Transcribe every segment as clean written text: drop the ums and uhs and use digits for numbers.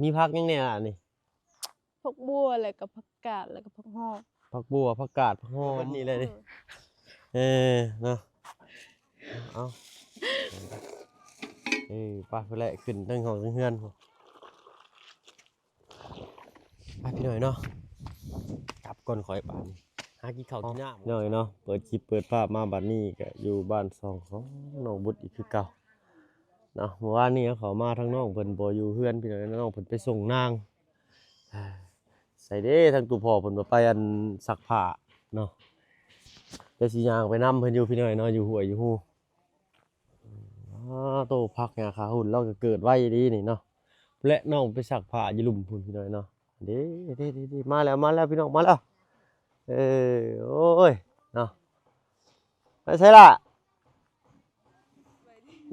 มีผักยังเนี่ยนี่ผักบัวอะไรกับผักกาดอะไรกับผักหอมผักบัวผักกาดผักหอมนี่เลยดิเนาะเอาปลาไปแหละขึ้นตั้งห้องตั้งเฮือนไปพี่หน่อยเนาะกลับก่อนขอยป่านหากินข้าวกินน้ำหน่อยเนาะเปิดคลิปเปิดภาพมาบัดนี้ก็อยู่บ้าน2ของน้องบุตรอีกคือเก่าเนาะเมื่อวานนี้เขามาทั้งน้องเพิ่นบ่อยู่เฮือนพี่หน่อยน้องเพิ่นไปส่งนางใส่เด้ทั้งตู่พ่อเพิ่นบ่ไปอันซักผ้าเนาะจะสิย่างไปนำเพิ่นอยู่พี่หน่อยเนาะอยู่ห้วยอยู่ฮู้โตพักหญ้าขาหุ่นเราก็เกิดไว้ดีนี่เนาะและน้องไปซักผ้าอยู่หลุมพุ่นพี่หน่อยเนาะเด้มาแล้วพี่น้องมาแล้วโอ้ยเนาะไปใช่ล่ะ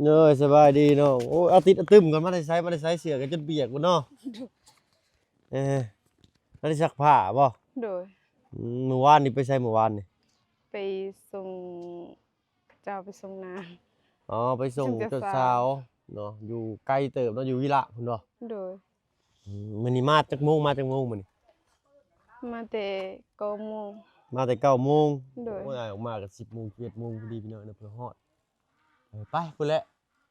เนยสบายดีเนาะโอ้เอาติดตึมกันมาได้ใช้เสือกันจนเปียกบ่เนาะมาได้ซักผ้าบ่โดยเมื่อวานนี่ไปใช้เมื่อวานนี่ไปส่งเจ้าไปส่งนางไปส่งเจ้าสาวเนาะอยู่ไกลเติบเนาะอยู่วิระพุ่นบ่โดยมื้อนี้มาจักโมงมื้อนี้มาแต่9 โมงมาแต่9 โมงโดยโอ้ยออกมาก็10 โมง11 โมงพอดีพี่น้องเนาะเพิ่นฮอดไปพุ่นแหละ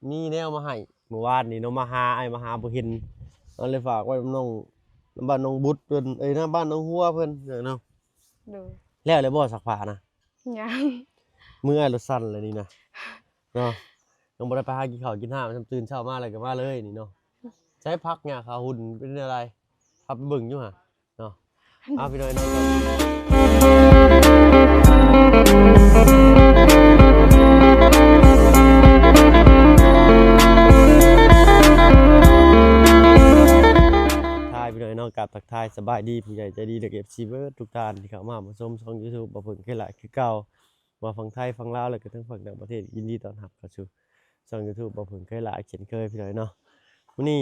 มีแนวมาให้เมื่อวานนี่เนาะมาหาบ่เห็นเอาเลยฝากไว้น้องบ้านน้องบุตรเพิ่นนะบ้านน้องหัวเพิ่นเนาะโดยแล้วเลยบ่ซักผ้านะยังมื้ออ้ายรถสั่นเลยนี่นะเนาะยังบ่ได้ไปหากินข้าวกินน้ำตื่นเช้ามาแล้วก็มาเลยนี่เนาะใช้พักหญ้าขาหุ่นเป็นอะไรขับไปเบิ่งอยู่ห่าเนาะเอาพี่น้อยเนาะพี่น้อยเนาะกับทักทายสบายดีผู้ใหญ่ใจดีเด็ก FC เบิร์ดทุกท่านที่เข้ามาชมช่อง YouTube บ่เพิ่งเคยหลายคือเก่ามาฟังไทยฟังลาวแล้วก็ทั้งฝั่งต่างประเทศยินดีต้อนรับเข้าสู่ช่อง YouTube บ่เพิ่งเคยหลายเช่นเคยพี่น้อยเนาะวันนี้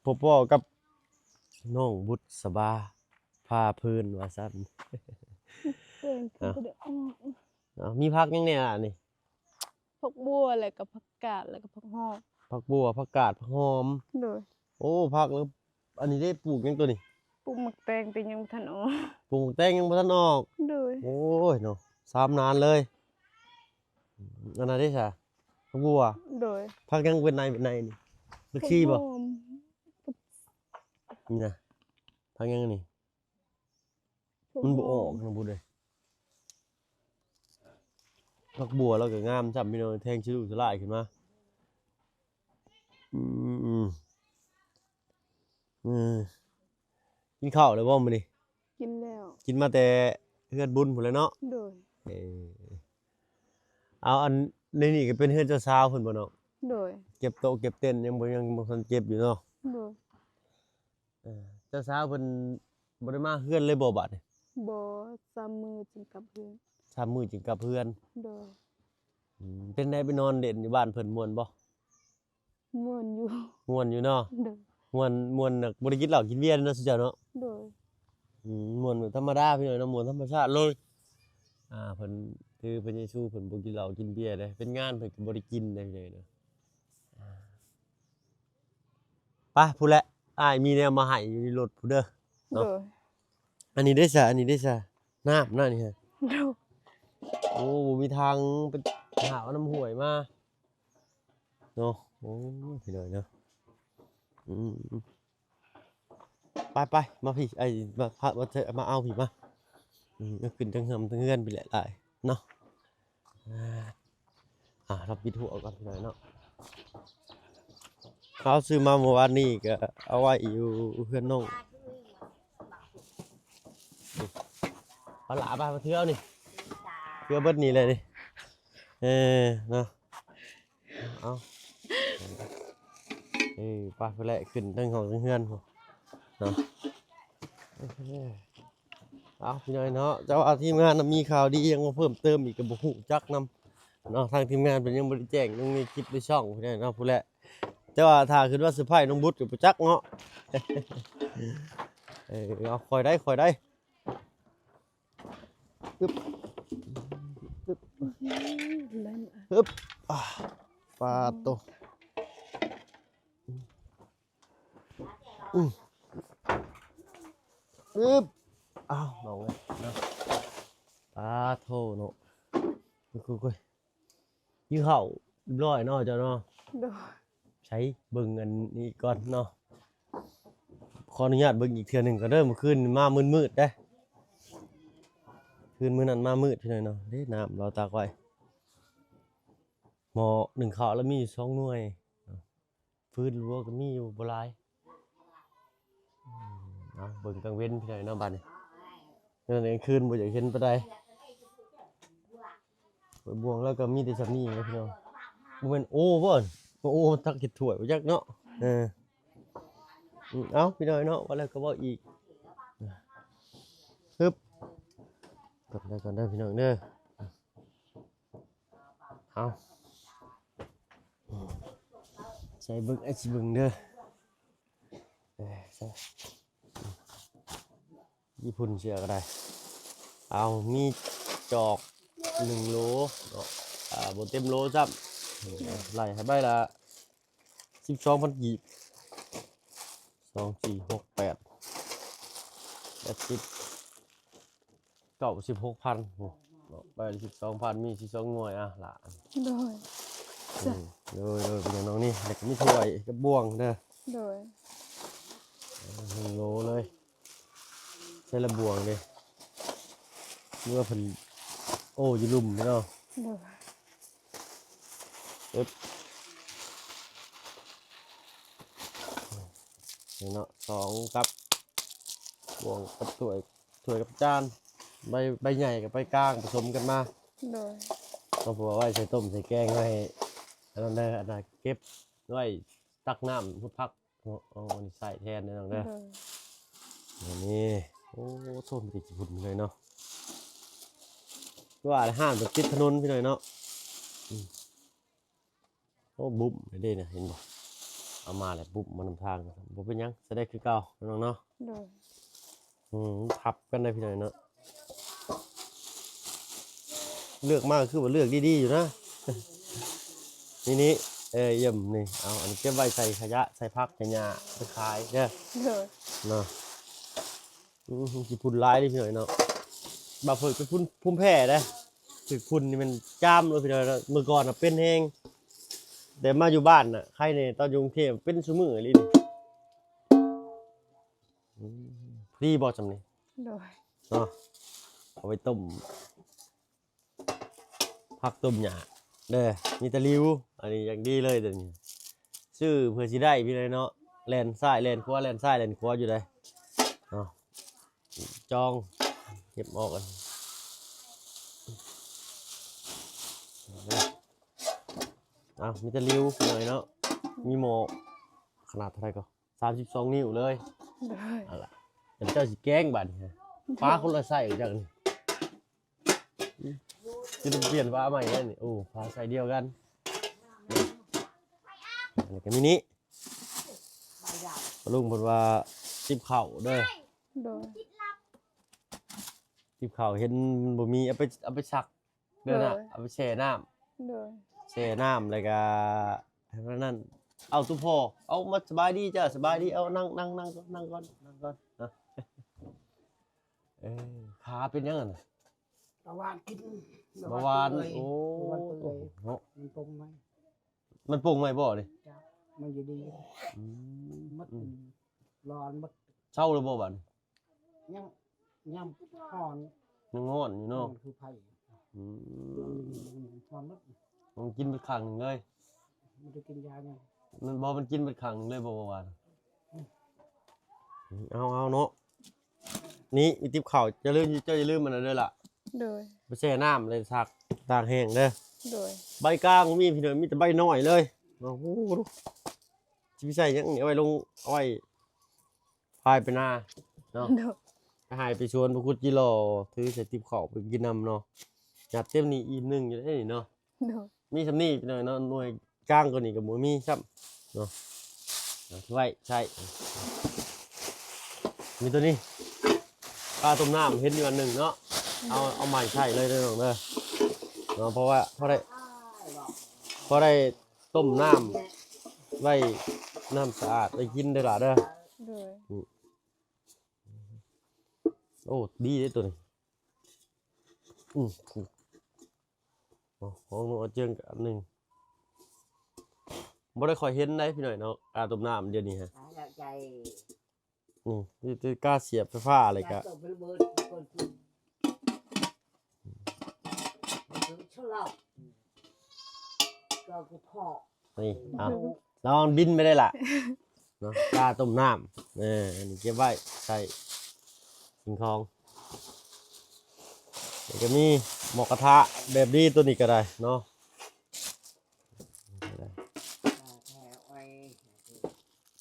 พบกับน้องบุษบาพาพื้นว่าซั่นมีผักยังเนี่ยนี่ผักบัวอะไรกับผักกาดอะไรกับผักหอมผักบัวผักกาดผักหอมโดยโอ้ผักแล้วอันนี้ได้ปลูกยังตัวนี้ปลูกหมักแตงแต่ยังบ่ทันออกปลูกแตงยังบ่ทันออกโดยโอ้ยเนาะ3 นานเลยอันนั้นได้ซะผักบัวโดยผักยังเป็นในนี่ผักชีบ่นี่นะผักยังนี่มันบ่ออกนะบุเลยผักบัวเราก็งามจำพี่น้องแทงชิลุสลายขึ้นมากินข้าวเลยบ่มื้อนี้กินแล้วกินมาแต่เฮือนบุญพุ่นแหละเนาะโดยเอาอันนี่ก็เป็นเฮือนเจ้าสาวเพิ่นบ่เนาะโดยเก็บโต๊ะเก็บเต็นท์ยังบ่ทันเก็บอยู่เนาะโดยเจ้าสาวเพิ่นบ่ได้มาเฮือนเลยบ่บัดนี่บ่3 มื้อจึงกลับเฮือน3 มื้อจึงกลับเฮือนโดยเป็นไดไปนอนเด่นอยู่บ้านเพิ่นม่วนบ่ม่วนอยู่เนาะโดยม่วนน่ะบ่ได้กินเหล้ากินเบียร์เนาะซุเจ้าเนาะโดยม่วนธรรมดาพี่น้อยเนาะม่วนธรรมชาติเลยเพิ่นคือพระเยซูเพิ่นบ่กินเหล้ากินเบียร์เด้เป็นงานเพิ่นก็บ่ได้กินได้เลยเนาะไปพู้นแหละอ้ายมีแนวมาให้อยู่ในรถพู้นเด้อเนาะอันนี้ได้ซะน้ำนั่นนี่ฮะโอ้บ่มีทางไปหาเอาน้ำห้วยมาเนาะโอ้พี่น้อยเนาะไปมาพี่ไอ้มาพามาเอาพี่มาขึ้นทั้งเฮือนทั้งเฮือนไปหลายๆเนาะเราปิดหัวก่อนพี่น้อยเนาะเขาซื้อมาเมื่อวานนี้ก็เอาไว้อยู่เฮือนน้องเอาหลาไปมาเที่ยวนี่เที่ยวเบิดนี่เลยนี่เนาะเอาไปเพื่อแหละขึ้นทั้งห้องทั้งเฮือนเนาะเอาพี่น้อยเนาะเจ้าทีมงานมีข่าวดียังมาเพิ่มเติมอีกกับบุกจักนำเนาะทางทีมงานเป็นยังบริแจ้งยังมีคลิปในช่องพี่น้อยเนาะพูดแหละเจ้าถ้าคือว่าเซอร์ไพรส์น้องบุตรกับจักเนาะเอาคอยได้ฮึบปาโต อึบอ้าวน้องเอ้ยเนาะปลาโทเนาะคุยๆยี่เห่าเรียบร้อยเนาะเจ้าเนาะ โดย ใช้เบิ่งอันนี้ก่อนเนาะขออนุญาตเบิ่งอีกเทื่อหนึงก็เด้อเมื่อคืนมามืดๆเด้คืนมื้อนั้นมามืดพี่น้อยเนาะเด้น้ำเราตากไว้หม้อหนึ่งข้าวแล้วมีอยู่2หน่วยฟืนรัวก็มีอยู่บ่หลายเอาเบิ่งกลางเว้นพี่น้อยเนาะบัดนี้นั่นเองคืนบ่อยากเห็นปานใดไปบวงแล้วก็มีแต่ซำนี้นะพี่น้องบ่แม่นโอ้บ่อนโอ้ตักเฮ็ดถ้วยบ่จักเนาะเอาพี่น้อยเนาะว่าแล้วก็เว้าอีกฮึบกดได้ก่อนเด้อพี่น้องเด้อเอาใส่เบิ่งไอ้สิเบิ่งเด้อใส่ญี่ปุ่นเชื่อก็ได้เอามีจอก1 โลเนาะบ่เต็มโลซ้ำไล่ให้ใบละ12,000 กีบ2 4 6 8 80 96,000โอ้ใบละ12,000มี12หน่วยอ่ะล่ะ โดย โดยเป็นอย่างน้องนี่เด็กมีถ้วยกับบ่วงเด้อ โดย 1 โลเลยใช้ละบ่วงเด้เมื่อเพิ่นโอ้อยู่ลุ่มเนาะ โดย ปึ๊บนี่เนาะ2กับบ่วงกับถ้วยกับจานใบใหญ่กับใบกลางผสมกันมา โดย ก็เพราะว่าไว้ใส่ต้มใส่แกงไว้อันนั้นเด้ออันนั้นเก็บไว้ตักน้ำพุดพักเอาอันนี้ใส่แทนเด้อน้องเด้อ โดย อันนี้โอ้โทษมันติดญี่ปุ่นเลยเนาะว่าห้ามแบบติดถนนพี่หน่อยเนาะโอ้บุ๊บไม่ได้นะเห็นบ่เอามาแหละบุ๊บมานำทางบ่เป็นหยังจะได้คือเก่าน้องเนาะ โดย ทับกันได้พี่หน่อยเนาะเลือกมากคือว่าเลือกดีๆอยู่นะ นี่เยี่ยมนี่เอาอันนี้เก็บไว้ใส่ขยะใส่ผักใส่หญ้าไปขายเด้อ โดย เนาะญี่ปุ่นร้ายดิพี่หน่อยเนาะบาเพิ่นเป็นพุ่มแพ้เด้อถึกพุ่นนี่มันจ้ามเลยพี่หน่อยเนาะเมื่อก่อนน่ะเป็นแฮงแต่มาอยู่บ้านน่ะใครเนี่ยตอนอยู่กรุงเทพเป็นซุมื้ออีหลีนี่พรีบ่จำนี่ โดย เนาะเอาไปต้มผักต้มหญ้าเด้อมีแตะลิวอันนี้อย่างดีเลยเดี๋ยวนี้ชื่อเพื่อสิได้พี่เลยเนาะแล่นซ้ายแล่นขวาแล่นซ้ายแล่นขวาอยู่ได้เนาะจองเก็บออกกันเอามีแตะลิวหน่อยเนาะมีหมอขนาดเท่าไหร่ก็32 นิ้วเลย โดย เอาล่ะเดี๋ยวเจ้าสิแกงบัดนี้ฟ้าคนละไส้อีกอย่างนี้จะต้องเปลี่ยนฟ้าใหม่แล้วนี่โอ้ฟ้าไส้เดียวกันอันนี้ก็มินิลุงเพิ่นว่าติบข้าวเด้อ โดย ติบข้าวเห็นมันบ่มีเอาไปซักเด้อน่ะเอาไปแช่น้ำ โดย แช่น้ำแล้วก็ให้มันนั่นเอาตุพ่อเอามาสบายดีจ้ะสบายดีเอานั่งก่อนนะขาเป็นยังไงน่ะ เมื่อวานกิน เมื่อวานโอ้ เนาะมันปรุงไหม มันปรุงไหมบ่นี่ จ้ะมันอยู่ดีมัดร้อนมัด เช่าหรือบ่บัดนี้ ยังยังห่อน ยังงอนอยู่เนาะ คือไผ่ อืม ห่อนมัด มันกินเป็นครั้งหนึงเลย มันจะกินยาไง มันกินเป็นครั้งหนึงเลยบ่เมื่อวานเอาเนาะนี่มีติบข้าวอย่าลืมมันนะเด้อล่ะ โดย ไปแช่น้ำเลยซักตากแห้งเด้อ โดย ใบกลางมีพี่เด้อมีแต่ใบน้อยเลยโอ้โหดูสิไปใส่หยังนี่เอาไว้ลงเอาไว้พายไปนาเนาะ โดย ไปหายไปชวนพวกคุดจิโร่ถือใส่ติบข้าวไปกินนำเนาะหยัดเต็มนี่อิ่มหนึงอยู่ได้นี่เนาะ โดย มีสำนี่พี่น้อยเนาะหน่วยกลางกว่านี้ก็บ่มีซ้ำเนาะไว้ใช่มีตัวนี้ปลาต้มน้ำเห็นอยู่อันหนึ่งเนาะเอาใหม่ใช่เลยเด้อน้องเด้อเนาะเพราะว่าพอได้ต้มน้ำไว้น้ำสะอาดไปกินได้อล่ะเด้อ โดย โอ้ดีเด้ตัวนี้โอ้ของหนูเอาเจิงกับอันหนึงบ่ได้ค่อยเห็นได้พี่หน่อยเนาะอาต้มน้ำเดี๋ยวนี้ฮะ หาจากใจ นี่กล้าเสียบไฟฟ้าอะไรก็ ตบเบิดคนกินชอบเราก็คือพ่อ นี่เอาลองบินไปได้ล่ะเนาะกล้าต้มน้ำอันนี้เก็บไว้ใส่กินของเดี๋ยวก็มีหมอกกระทะแบบนี้ตัวนี้ก็ได้เนาะ แถวไว้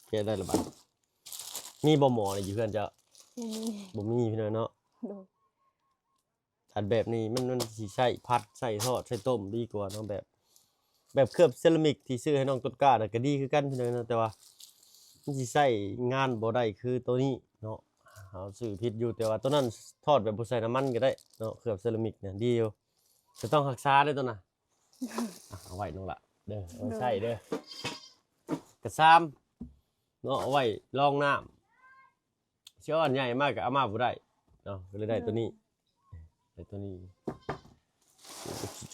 เก็บได้หรือเปล่ามีบ่หมอนี่อยู่เพื่อนจะ อืม บ่มีพี่น้อยเนาะ โดย อันแบบนี้มันสิใช้พัดใส่ทอดใส่ต้มดีกว่าเนาะแบบเคลือบเซรามิกที่ซื้อให้น้องต้นกล้าน่ะก็ดีคือกันพี่น้อยเนาะแต่ว่ามันสิใช้งานบ่ได้คือตัวนี้เนาะเอาซื้อผิดอยู่แต่ว่าตัวนั้นทอดแบบบ่ใส่น้ำมันก็ได้เนาะเคลือบเซรามิกเนี่ยดีอยู่จะต้องรักษาด้วยตัวน่ะเอาไว้น้องละเด้อเอาไว้ใส่เด้อกระซ้ำเนาะเอาไว้รองน้ำเชื่ออันใหญ่มากก็เอามาบ่ได้เนาะก็เลยได้ตัวนี้ได้ตัวนี้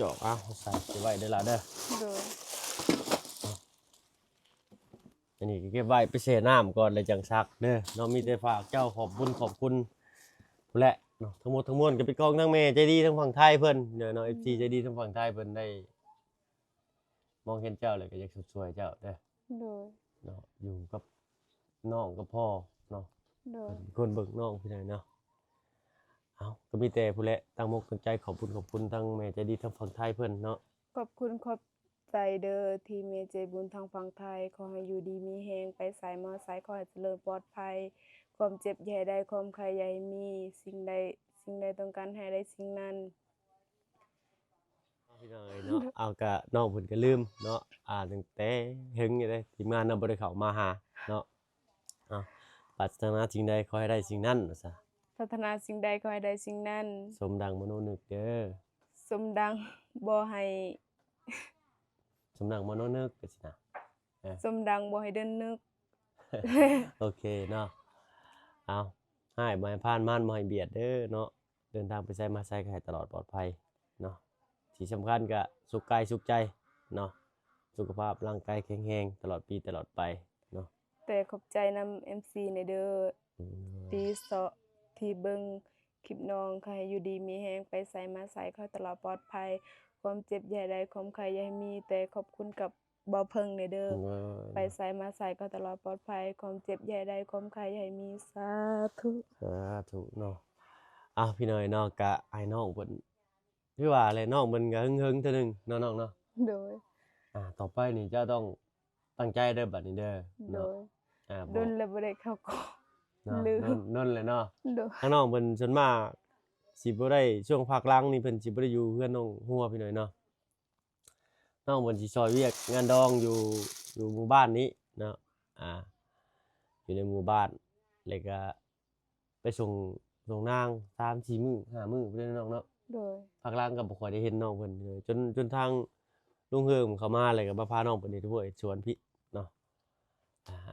จอกใส่ไว้ได้ละเด้อ โดย อันนี้ก็เก็บไว้ไปแช่น้ำก่อนเลยจังซักเด้อเนาะมีแต่ฝากเจ้าขอบคุณผู้แหละเนาะทั้งหมดทั้งมวลก็ไปกองทั้งแม่ใจดีทั้งฝั่งไทยเพิ่นเดี๋ยวเนาะ FC ใจดีทั้งฝั่งไทยเพิ่นได้มองเห็นเจ้าเลยก็อยากช่วยเจ้าเด้อ โดย เนาะอยู่กับน้องกับพ่อเนาะ โดย เป็นคนเบิกน้องพี่น้อยเนาะเอาก็มีแต่ผู้แหละตั้งมกตั้งใจขอบคุณทั้งแม่ใจดีทั้งฝั่งไทยเพิ่นเนาะ ขอบคุณขอบใจเด้อที่เมใจบุญทางฝั่งไทยขอให้อยู่ดีมีแฮงไปสายมาสายขอให้เจริญปลอดภัยความเจ็บอย่าให้ได้ความใครอย่าให้มีสิ่งใดต้องการให้ได้สิ่งนั้น พี่น้อยเนาะเอากะน้องเพิ่นก็ลืมเนาะตั้งแต่หึงอยู่เด้ทีมงานเนาะบ่ได้เข้ามาหาเนาะเอาปรารถนาสิ่งใดขอให้ได้สิ่งนั้นว่าซะ พัฒนาสิ่งใดขอให้ได้สิ่งนั้น สมดังมโนนึกเด้อ สมดังบ่ให้ สมดังมโนนึกก็สินะ สมดังบ่ให้เดินนึก โอเคเนาะเอาให้บ่ให้ผ่านม่านบ่ให้เบียดเด้อเนาะเดินทางไปไสมาไสก็ให้ตลอดปลอดภัยเนาะที่สำคัญก็สุขกายสุขใจเนาะสุขภาพร่างกายแข็งแรงตลอดปีตลอดไปเนาะ แต่ขอบใจนำ MC ในเด้อ อืม ที่เสาะที่เบิ่งคลิปน้องขอให้อยู่ดีมีแฮงไปไสมาไสขอให้ตลอดปลอดภัยความเจ็บอย่าให้ได้ความใครอย่าให้มีแต่ขอบคุณกับบ่เพิ่งในเด้อไปไสมาไสก็ตลอดปลอดภัยความเจ็บอย่าให้ได้ความใครอย่าให้มีสาธุ ถูกเนาะพี่น้อยเนาะกะไอ้น้องเพิ่นคือว่าแหละน้องเพิ่นก็หึงๆเทื่อหนึงเนาะน้องเนาะ โดย ต่อไปนี่เจ้าต้องตั้งใจเด้อบัดนี้เด้อ โด เนาะ ย บ โด อก นแล้วบ่ได้เข้าก็ เนาะ ลืม นั่นเลยเนาะ โดย ข้างน้องเพิ่นส่วนมากสิบ่ได้ช่วงภาคหลังนี่เพิ่นสิบ่ได้อยู่เพื่อนน้องฮัวพี่น้อยเนาะน้องเพิ่นสิซอยเวียกงานดองอยู่หมู่บ้านนี้เนาะอยู่ในหมู่บ้านแล้วก็ไปส่งนาง3-4 มื้อ5 มื้อพุ่นเด้อน้องเนาะ โดย ภาคหลังก็บ่ค่อยได้เห็นน้องเพิ่นเลยจนทางลุงเฮิมเข้ามาแล้วก็มาพาน้องเพิ่นเฮ็ดห้วยสวนพี่เนาะ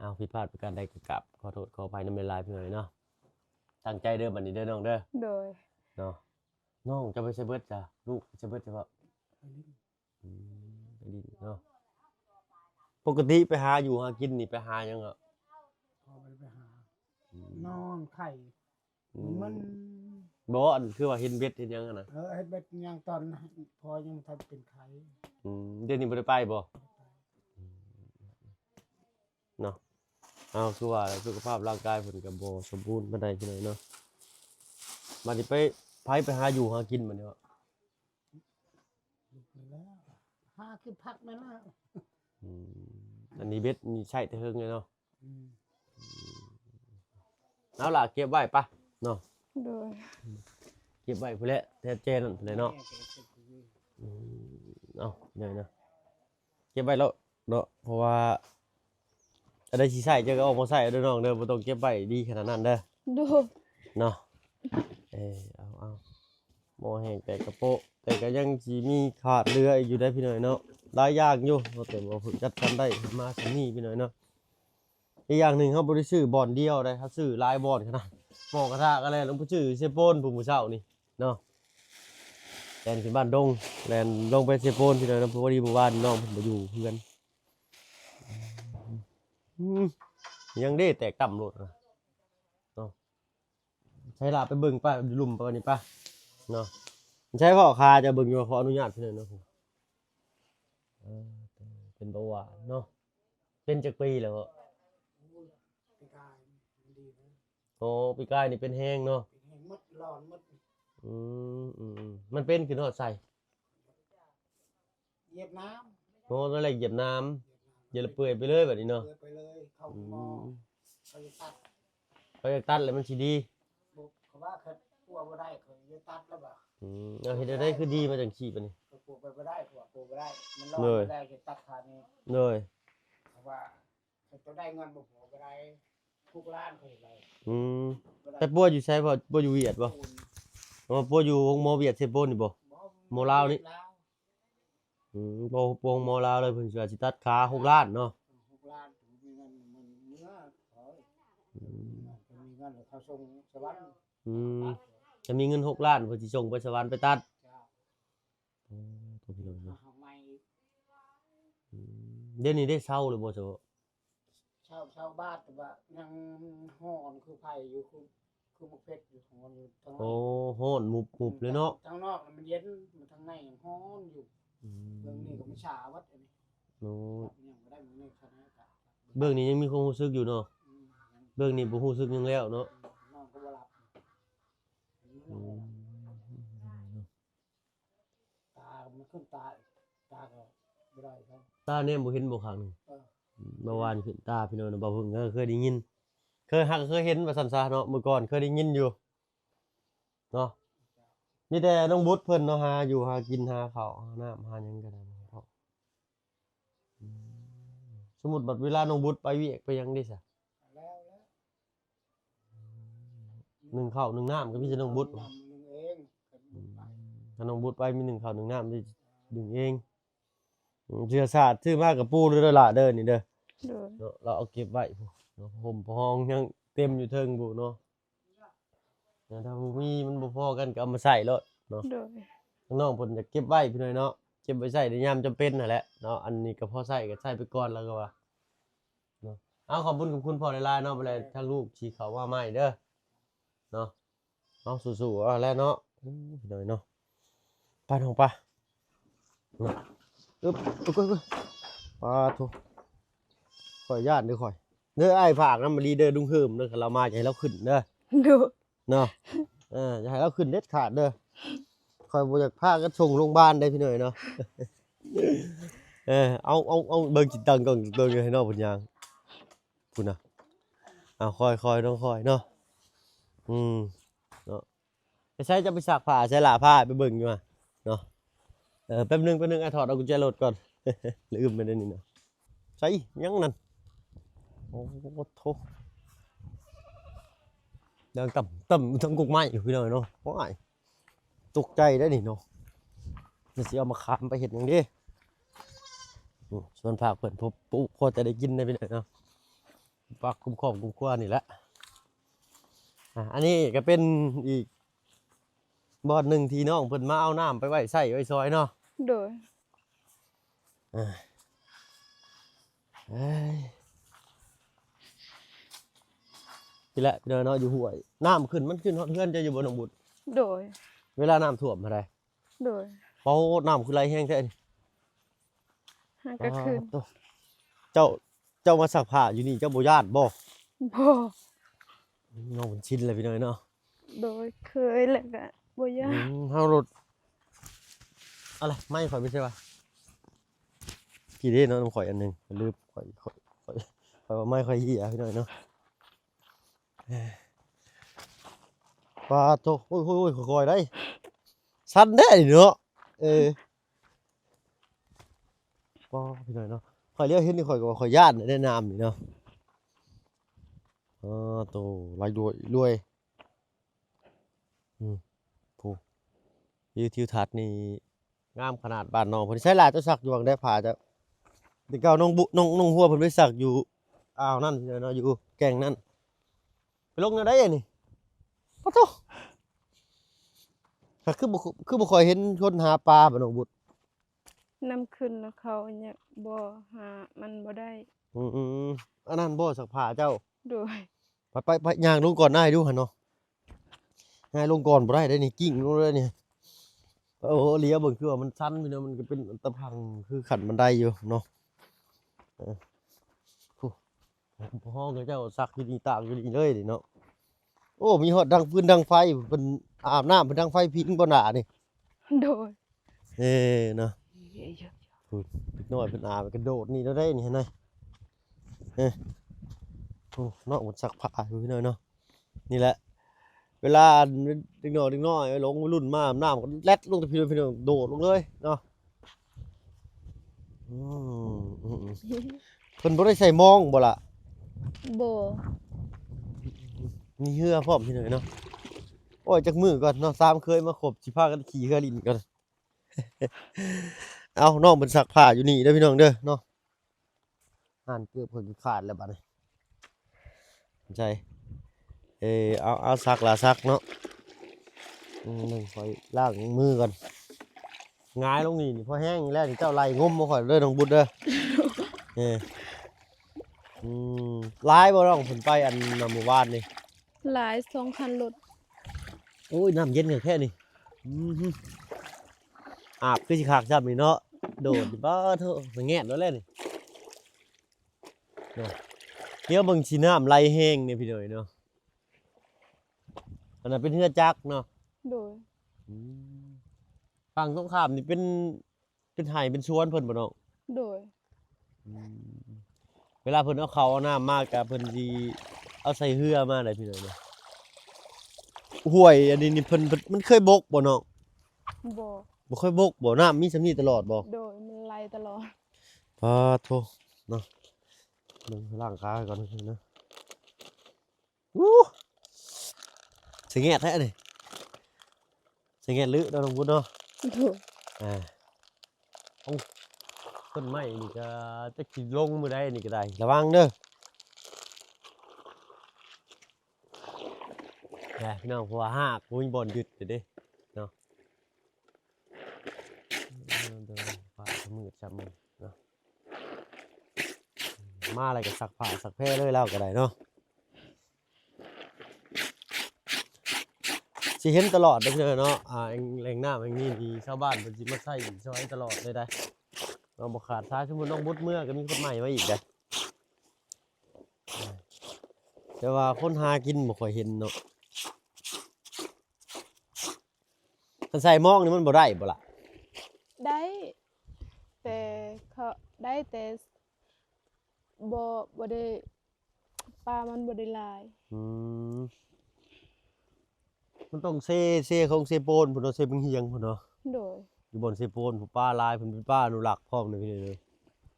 เอาผิดพลาดประการใดก็กราบขอโทษขออภัยนำเวลาพี่น้อยเนาะตั้งใจเด้อบัดนี้เด้อน้องเด้อ โดย เนาะน้องจะไปใช้เบิดจ้ะลูกใช้เบิดจะแบบไปดินเนาะปกติไปหาอยู่หากินนี่ไปหายังอ่ะ พอไปหา นอนไข่ มัน บ่อันคือว่าเห็นเบ็ดเห็นหยังอะนะ เฮ็ดเบ็ดยังตอนพอยังทันเป็นไข่ เดี๋ยวนี้บ่ได้ไปบ่เนาะเอาคือว่าสุขภาพร่างกายเพิ่นก็บ่สมบูรณ์ปานใดจังได๋เนาะบัดนี้ไปหาอยู่หากินบัดนี้วะ ลุกไปแล้วหาคือพักนั่นล่ะ อันนี้เบ็ดนี่ใช้แต่เฮิงเลยเนาะ อืม เอาล่ะเก็บไว้ปะเนาะ โดย เก็บไว้พุ่นแหละแต่เจนั่นพุ่นแหละเนาะเอาใหญ่นะเก็บไว้แล้วเนาะเพราะว่าอันใดสิใช้เจ้าก็เอามาใช้เด้อน้องเด้อบ่ต้องเก็บไว้ดีขนาดนั้นเด้อ โดย เนาะเอาหม้อแห้งแต่กระโปะแต่ก็ยังสิมีขาดเหลืออีกอยู่ได้พี่น้อยเนาะหลายอย่างอยู่เนาะแต่บ่ฝึกจัดการได้มาซั่นนี้พี่น้อยเนาะ อีกอย่างหนึ่งเขาบ่ได้ซื้อบ่อนเดียวได้เขาซื้อหลายบ่อนขนาดหม้อกระทะก็แล้วลงไปซื้อเซโปนผู้มื้อเช้านี่เนาะแล่นขึ้นบ้านดงแล่นลงไปเซโปนพี่น้อยนำพอดีหมู่บ้านน้องเพิ่นบ่อยู่เพื่อนยังได้แตกต่ำโลดนะเนาะใช้ลาไปเบิ่งป้าอยู่ลุ่มปานนี้ป้าเนาะใช้พ่อคาจะเบิ่งอยู่ขออนุญาตพี่น้อยเนาะเออเป็นเบาหวานเนาะเป็นจักปีแล้ว ปีกายมันดีนะ โอ้ปีกายนี่เป็นแห้งเนาะ เป็นแห้งมดร้อนมด มันเป็นขึ้นฮอดใส่ เหยียบน้ โอ้นั่นแหละเหยียบน้ำ ำ เหยียบแล้วเปื่อยไปเลยแบบนี้เนาะ เดินไปเลยเข้าหม้อเขาจะตัด เขาอยากตัดแล้วมันสิดี บุกเขาว่าเขาปลูกบ่ได้เขาจะตัดแล้วบ่ เอาเฮ็ดได้คือดีมาจังซี่ปะนี่ เขาปลูกไปบ่ได้เขาว่าปลูกบ่ได้มันร้อน เลย บ่ได้จะตัดขานี้ เลย เพราะว่าเขาจะได้เงินบ่พอบ่ได้ทุกร้านเขาเห็นไร บ่ได้ แต่ปัวอยู่ใช่บ่ปัวอยู่เวียดบ่ ปูน อ๋อปัวอยู่วงโมเวียดเซโปนนี่บ่ โมลาวนี่ บ่ปัววงโมลาวเลยเพิ่นสิว่าสิตัดขา6ล้านเนาะ 6 ล้านถึงมีเงินมันเมื่อขอมีเงินแล้วเขาส่งสวรรค์ จะมีเงิน6ล้านเพิ่นสิส่งไปสวรรค์ไปตัด เจ้า ตัวพี่น้องเนาะ เอาไม้ เดี๋ยวนี้ได้เซาเลยบ่ซะบ่ ชาวบ้านแต่ว่ายังฮ้อนคือไผอยู่คือมะเพ็ดอยู่ฮ้อนอยู่ทาง โอ้ฮ้อนมุบๆเลยเนาะ ทางนอกมันเย็นมันทางในยังฮ้อนอยู่เรื่องนี้ก็ไม่ชาวัดอันนี้ โอ้ ยังบ่ได้มันนี่คณะกะ เบื้องนี้ยังมีความรู้สึกอยู่เนาะ ยัง เบื้องนี้บ่รู้สึกหยังแล้วเนาะ น้องก็บ่รับตามันขึ้นตาก็บ่ได้ครับ ตาเนี่ยบ่เห็นบ่ครั้งหนึง เออ เมื่อวานขึ้นตาพี่น้องน่ะบ่เพิ่งเคยได้ยิน เคยเห็นว่าซั่นซะเนาะเมื่อก่อนเคยได้ยินอยู่เนาะมีแต่น้องบุตรเพิ่นเนาะหาอยู่หากินหาข้าวหาน้ำหาหยังก็ได้บ่เท่าสมมุติบัดเวลาน้องบุตรไปเวียกไปหยังได้ซะ แล้ว นึ่งข้าวนึ่งน้ำก็มีแต่น้องบุตร นำนึงเองก็ไป ถ้าน้องบุตรไปมีนึ่งข้าวนึ่งน้ำได้ดึงเองเชื้อชาติซื้อมากับปู่เด้อล่ะเด้อนี่เด้อ โดย เนาะเราเอาเก็บไว้พุ่นเนาะห่มพองยังเต็มอยู่เทิงบุเนาะถ้าบ่มีมันบ่พอกันก็เอามาใส่แล้วเนาะ โดย น้องๆเพิ่นจะเก็บไว้พี่น้อยเนาะเก็บไว้ใช้ในยามจำเป็นนั่นแหละเนาะอันนี้ก็พอใช้ก็ใช้ไปก่อนแล้วก็ว่าเนาะเอาขอบคุณพ่อหลายๆเนาะไปเลยทางลูกชี้เขาว่าใหม่เด้อเนาะเอาสู้ๆเอาแล้วเนาะพี่น้อยเนาะไปน้องปะเนาะอึ๊บปาโถขออนุญาตเด้อข่อยเด้ออ้ายฝากนำมาลีเด้อดุงเฮิมเด้อคันเรามาจะให้เราขึ้นเด้อ โดย เนาะอย่าให้เราขึ้นเด็ดขาดเด้อคอยบ่อยากพาก็ส่งโรงพยาบาลได้พี่หน่อยเนาะ เอาเบิ่งจิตตังก่อนเบิ่งให้น้องเพิ่นย่างพุ่นน่ะเอาคอยต้องคอยเนาะเนาะใช้จะไปซักผ้าใช้ลาผ้าไปเบิ่งอยู่อ่ะเนาะแป๊บนึงถอดเอากุญแจรถก่อน ลืมไปได้นี่เนาะใส่ยังนั่นโอ้โถเดินต่ำทั้งกุกไม้อยู่พี่น้อยเนาะโอ้ยตกใจได้นี่เนาะมันสิเอามาขามไปเห็ดอย่างนี้ส่วนผักเปิดปุ๊บพอจะได้กินได้พี่น้อยเนาะผักคุ้มครอบคุ้มครัวนี่แหละอันนี้ก็เป็นอีกบ่อนหนึ่งที่น้องเพิ่นมาเอาน้ำไปไว้ใส่ไว้ซอยเนาะ โดย เอ้ยพี่แหละพี่น้อยเนาะอยู่ห้วยน้ำขึ้นมันขึ้นฮอดเฮือนจะอยู่บนหนองบุตร โดย เวลาน้ำท่วมอะไร โดย เป้าน้ำคือไรแห้งแท้นี่ หาก็คืน โอ้เจ้ามาสักผ้าอยู่นี่เจ้าบ่ย่านบ่ บ่ น้องมันชินเลยพี่น้อยเนาะ โดยเคยแหละก็บ่ยาก เฮารถอะไรไม่ข่อยไม่ใช่ป่ะกี่เด้เนาะน้ำข่อยอันหนึงลืมข่อยว่าไม่ข่อยเหี้ยพี่น้อยเนาะปลาโตโอ้ยค่อยๆได้สั่นได้เนาะปลาพี่น้อยเนาะข่อยเรียกเห็นนี่ข่อยก็ว่าข่อยย่านได้น้ำนี่เนาะโตรวยผู้ทิวทัศน์นี่งามขนาดบ้านน้องเพิ่นใช้หลายเจ้าสักอยู่วังได้ผาจะแต่เก่าน้องหัวเพิ่นไปสักอยู่ อ่าวนั่นเนาะอยู่แก่งนั่นไปลงได้ยังนี่ปะโตคือบ่ค่อยเห็นคนหาปลาบ่น้องบุตร น้ำขึ้นแล้วเขาเนี่ยบ่หามันบ่ได้ อืมอันนั้นบ่สักผ้าเจ้า โดย ไปย่างลงก่อนได้ดูหั่นเนาะย่างลงก่อนบ่ได้นี่กิ้งลงเลยนี่โอ้โหเลี้ยวเบิ่งคือว่ามันสั้นพี่เนาะมันก็เป็นตะพังคือขันบันไดอยู่เนาะห้องเจ้าซักอยู่นี่ตากอยู่นี่เลยนี่เนาะโอ้มีฮอดดังฟืนดังไฟเพิ่นอาบน้ำเพิ่นดังไฟพิงบ่หน้านี่ โดย เนาะ เยอะ พูดเล็กน้อยเพิ่นอาบกระโดดนี่แล้วได้นี่เห็นไหมโอ้เนาะมันซักผ้าอยู่พี่น้อยเนาะนี่แหละเวลาเด็กน้อยลงรุ่นมาน้ำก็แลดลงแต่พี่น้อยโดดลงเลยเนาะอืม เพิ่นบ่ได้ใส่มองบ่ล่ะ ๆบ่ มีเหือพร้อมพี่น้อยเนาะโอ้ยจักมือก่อนเนาะ3เคยมาครบสิพากันขี่เหือลิ้นก่อน เอาน้องเพิ่นซักผ้าอยู่นี่เด้อพี่น้องเด้อเนาะอ่านเกือบเพิ่นขาดแล้วบัดนี้ใช่เอาซักละซักเนาะนึงคอยล้างมือก่อนหงายลงนี่พอแห้งแล้วนี่เจ้าไล่งมมาข่อยเด้อน้องบุญเด้อ อืมหลายบ่น้องเพิ่นไปอันนำหมู่บ้านนี่ หลาย2คันรถ โอ้ยน้ำเย็นแค่นี้อาบคือสิคักจับนี่เนาะโดดบ่เถอะมันแงะแล้วแหละนี่เนาะเดี๋ยวเบิ่งสิน้ำไหลแห้งนี่พี่น้อยเนาะอันนั้นเป็นเรือจักรเนาะ โดย ฝั่งตรงข้ามนี่เป็นไห่เป็นสวนเพิ่นบ่น้อง โดย เวลาเพิ่นเอาเขาเอาน้ำมากกะเพิ่นสิเอาใส่เรือมาได้พี่น้อยเนาะห้วยอันนี้นี่เพิ่นมันเคยบกบ่น้อง บ่ บ่เคยบกบ่น้ำมีส่ำนี้ตลอดบ่ โดยมันไหลตลอด ปาโทเนาะลงล่างขาก่อนนะสิแงะแท้นี่สิแงะลึเนาะน้องบุญเนาะ โดย ต้นไม้นี่ก็จะสิลงมื้อใดนี่ก็ได้ระวังเด้อพี่น้องเพราะว่าหากบ่มีบ่อนหยุดเด้เนาะฟ้ามืดจับมือเนาะมาอะไรก็ซักผ้าซักแพร่เลยแล้วก็ได้เนาะสิเห็นตลอดเด้อพี่น้องเนาะแหล่งน้ำแห่งนี้ที่ชาวบ้านเพิ่นสิมาใช้ซอยตลอดเลยได้เราบ่ขาดท้ายสมมุติน้องบุดเมื่อก็มีคนใหม่มาอีกได้แต่ว่าคนหากินบ่ค่อยเห็นเนาะคันใส่หม้องนี่มันบ่ได้บ่ล่ะ ได้แต่เขาได้แต่บ่ได้ปลามันบ่ได้หลาย มันต้องเซของเซโปนพุ่นเนาะเซบึงเฮียงพุ่นเนาะ โดย อยู่บนเซโปนผู้ป้าลายเพิ่นเป็นป้าอนุรักษ์พร้อมเลย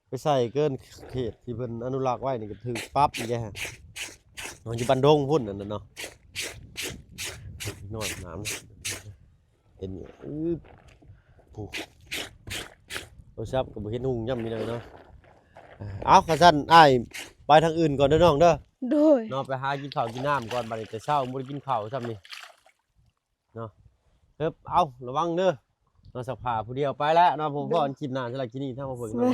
ไปใส่เกินเขตที่เพิ่นอนุรักษ์ไว้นี่ก็ถึกปั๊บอีกแฮะนอนอยู่บ้านดงพุ่นนั่นน่ะเนาะนอนน้ำเห็นอยู่ผู้โทรศัพท์ก็บ่เห็นหุ่งย่ำมีเลยเนาะเอาข้าซั่นอ้ายไปทางอื่นก่อนเด้อน้องเด้อ โดย เนาะไปหากินข้าวกินน้ำก่อนบัดนี้จะเช้าบ่ได้กินข้าวซ้ำนี่เนาะเอาระวังเด้อเนาะสักผ้าผู้เดียวไปแล้วเนาะผมพอคลิปหน้าสำหรับคลิปนี้ถ้ามาเพิ่งเนาะ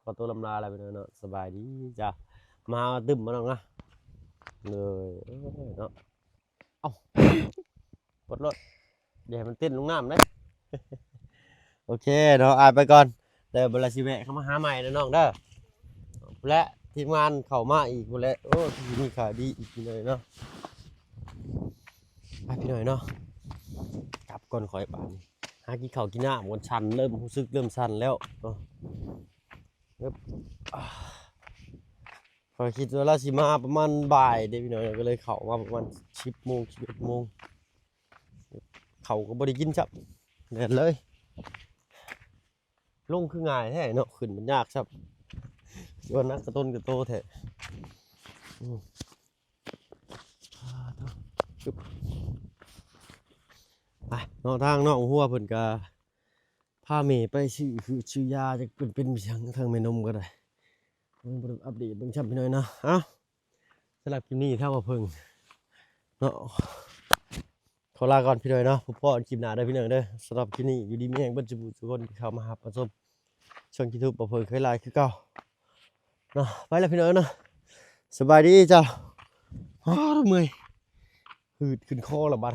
ขอตัวลำลาอะไรไปเนาะสบายดีจ้ะมาตึมมาน้องนะเลยเนาะเอ้ากดรถเดี๋ยวให้มันเต้นลงน้ำนะโอเคเนาะไปก่อนเดี๋ยวเวลาสิแวะเข้ามาหาใหม่นะน้องเด้อและทีมงานเข้ามาอีกหมดแล้วโอ้ทีนี้ขายดีอีกเลยเนาะไปพี่หน่อยเนาะกลับก่อนขอยป่านหากินข้าวกินน้ำวันชันเริ่มรู้สึกเริ่มชันแล้วเนาะขอยคิดว่าเราสิมาประมาณบ่ายเด้พี่หน่อยก็เลยเข้ามาประมาณ10 โมง 11 โมงเขาก็บ่ได้กินจับเดินเลยลงคือง่ายแท้เนาะขึ้นมันยากครับวันนักกระต้นกระโตแท้ไปนอกทางนอกหัวเพิ่นก็พาเมย์ไปชื่อยาจะเป็นเพียงทางแม่นมก็ได้ บ่ได้อัปเดตเบิ่งช้ำพี่น้อยเนาะเอ้าสำหรับคลิปนี้เท่าว่าเพิ่งเนาะขอลาก่อนพี่น้อยเนาะพบกันคลิปหน้าเด้อพี่น้องเด้อสำหรับคลิปนี้อยู่ดีมีแรงเบิ่ทุกคนที่เข้ามาหามาชมช่อง YouTube บ่เพิ่งเคยไลฟ์คือเก่าเนาะไปแล้วพี่น้องเนาะสบายดีจ้ะเมื่อยหืดขึ้นคอแล้วบัด